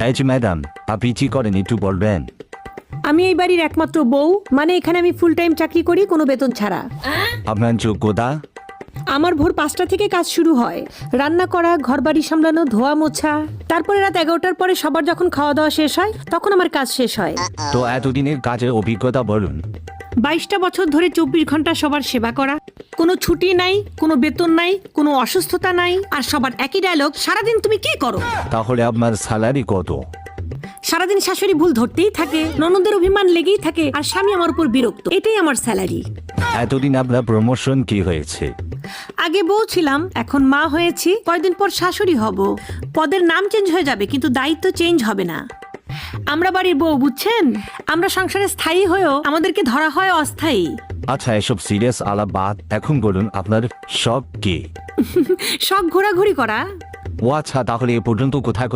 এই যে ম্যাডাম, আপনি কি করেন একটু বলবেন? আমি এই বাড়ির একমাত্র বউ, মানে এখানে আমি ফুল টাইম চাকরি করি কোনো বেতন ছাড়া। আপনার যোগ্যতা? আমার ভোর 5টা থেকে কাজ শুরু হয়, রান্না করা, ঘরবাড়ি সামলানো, ধোয়া মোছা। তারপরে রাত 11টার পরে সবার যখন খাওয়া দাওয়া শেষ হয় তখন আমার কাজ শেষ হয়। তো এতদিনের কাজের অভিজ্ঞতা বলুন। 22টা বছর ধরে 24 ঘন্টা সবার সেবা করা, কোনো ছুটি নাই, কোনো বেতন নাই, কোনো অসুস্থতা নাই, আর সবার একই ডায়লগ, সারাদিন তুমি কি করো? তাহলে আপনার স্যালারি কত? সারাদিন শাশুড়ি ভুল ধরতেই থাকে, ননদের অভিমান লেগেই থাকে, আর স্বামী আমার উপর বিরক্ত। এটাই আমার স্যালারি। এতদিন আপনার প্রমোশন কি হয়েছে? আগে বউ ছিলাম, এখন মা হয়েছি, কয়েকদিন পর শাশুড়ি হব। পদের নাম চেঞ্জ হয়ে যাবে কিন্তু দায়িত্ব চেঞ্জ হবে না। আমরা বাড়ির বউ, বুঝছেন? আমরা সংসারে স্থায়ী হয়েও আমাদেরকে ধরা হয় অস্থায়ী। আচ্ছা, এসব সিরিয়াস আলাপ বাদ, এখন বলুন আপনার শখ কি? শখ ঘোরাঘুরি করা। ও আচ্ছা, তাহলে এ পর্যন্ত কোথায়